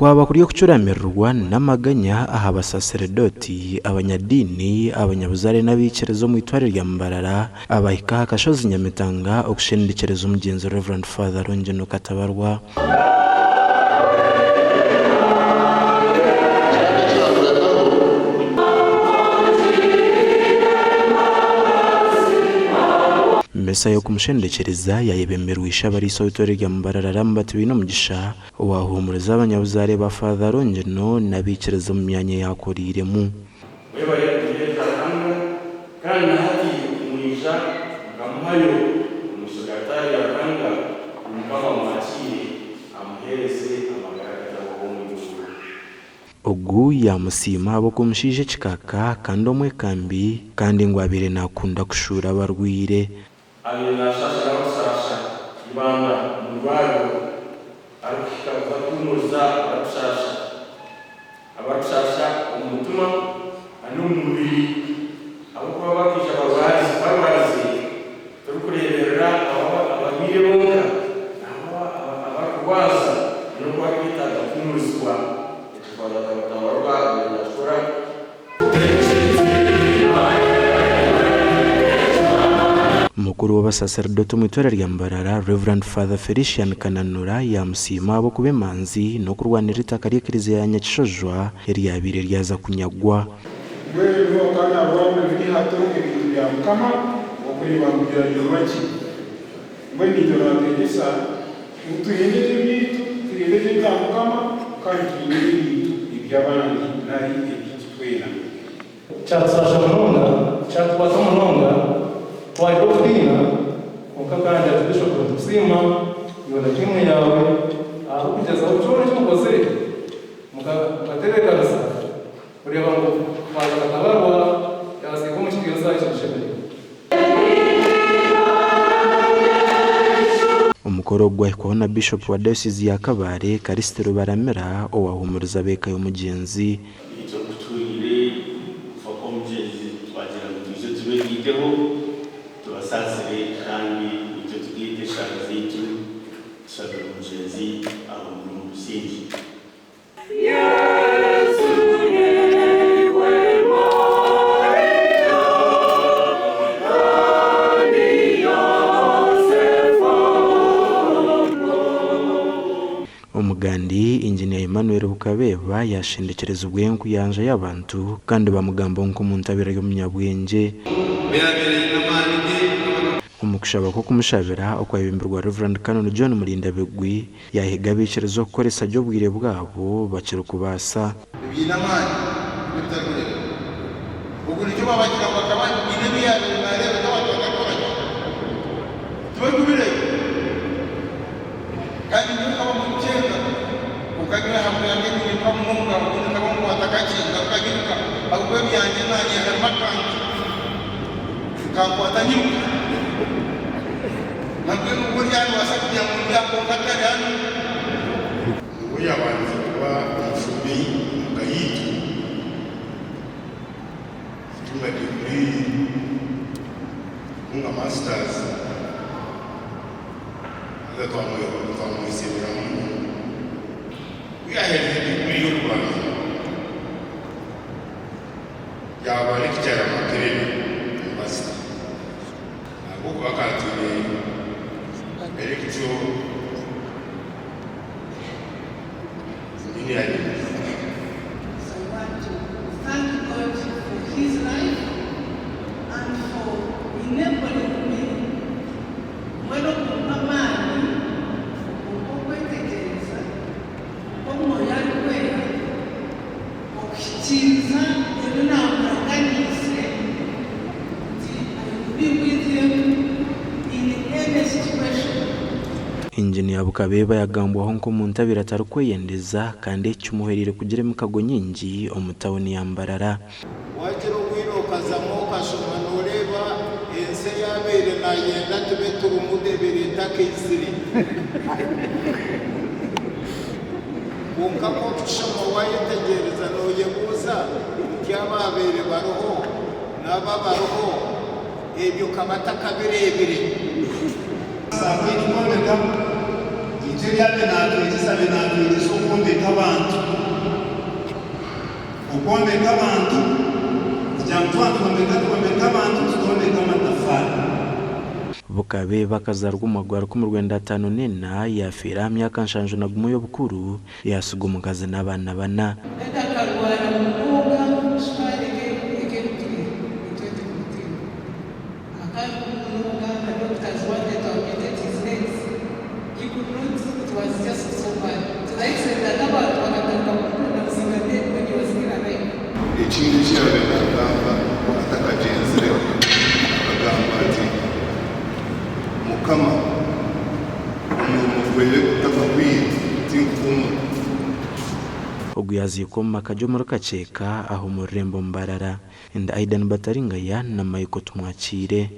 kwaba kuriyo kucuramirwa n'amaganya aha abasaseredoti abanyadini abanyabuzare n'abikerezo mu itware rya Mbarara abahika akashozi Nyamitanga okushendekereza umugenzi Reverend Father Ronjeno Katabarwa Mesa yo kumushendekereza yayebemerwa ishabariso itore rya Mbarara rambati bino mugisha wahumuriza abanyabuzare ba Father Ronjeno n'abikerezo mu myanya yakoriremu webaye kugeza hamwe kandi hati mwisha ngamuhayo umusugatari yakanga umukama mwakire amuhereze amagaragara wo mu gihugu ogu yamusima abo kumushije kikaka kandi omwe kambi kandi ngwabire nakunda kushura abarwire alinashasha n'abasasha ibanda murwayo arukikaza kumuza abarushasha umutuma anumubiri abo kuba bakisha ababazi turukureberera abagire bonka abakubaza no kwakitaga kumuzwa tukaza kutabarwa n'ashora Mukuru w'abasaseredoti mu itwara rya Mbarara Reverend Father Felician Kananura yamusima abo kubemanzi no kurwanira itaka ry'ekiriziya ya Nyakishojwa ryabire ryaza kunyagwa wewe kana wamwe biri hatonge bintu bya mukama okuri bambira yobaki mwe nitorategesa tuyendeje bitu tuyendeje bya mukama kandi tuyendeje bitu ibyabandi nari ebitwena cyatsasha munonga cyatwaza munonga twayokudina ukakanja tubishobora tusima yona kimwe yawe aho kugeza ucone cyumukoze mukatereka gusa ureba ngo kwaza katabarwa yase ko mukiyo saje cyishemeye umukoro gwahiko na Bishop wa Diocese ya Kabare Karistero Baramera owahumuriza beka yo mugenzi icyo kutuyire fako mugenzi twagira ngo tuje tubegiteho tubasasire kandi icyo tugite shaka zitu sabe mugenzi abo mu musingi Umugandi Engineer Emmanuel Bukabeba yashendekereza ubwengu yanje y'abantu kandi bamugamba nko mu ntabira yo munyabwenge umukushaba ko kumushabira okwayibimburwa Reverend Canon John Mulindabigwi yahiga bikerezo koresha byo bwire bwabo bakira kubasa binamani bitarure ubwo nicyo babagira bakaba inebe yawe narebe n'abantu bakakora tuwe kubire kandi nk'aba mu cyenda ukagira hamwe hamwe n'impa munga ubundi kaba mu atakakinga ukagiruka ahubwo byanjye nanye hamakantu kakwatanyuka nabwo n'ubwo ryari wasakujya mu byako katari hano ubu yabanza kuba umushumi mugayitu tunga degree tunga masters za twamuisibira mu yahereye degree y'u Rwanda yaba lecturer makerere master abo bakatire lecture engineering. So I want to thank God for his life and for enabling me mwero kumamani okwetegereza omwoyo ali kwera okukiriza ebyo namulanganiise nti I will be with him in any situation. Engineer Bukabeba yagambwaho nko mu ntabira atari kweyendeza kandi cyumuherire kugira mikago nyingi omutawuni ya Mbarara wakiro gwino kazamo kashoma noreba ense yabere nayenda tube turumudebere takiziri kunkako kushoma wayitegereza noyebuza kyababere baroho n'ababaroho ebyo kabata kabirebire sabwe kimwe icyo byabenatwigisa benatwigisa ukondeka abantu kugira ngo twatondeka abantu tutondeka amatafari bukabe bakazarwa umugwara ko mu Rwanda 5 yafira myaka nshanjo na gumo yo bukuru yasuga umugaze n'abana bana ikindi cyane nakamba atakagenzi agamba ati mukama umuntu weye kutakabwira tinkumu oguyazi ko makajo muri kaceka aho mu Rembo Mbarara and Aidan Bataringaya na Mayiko tumwakire.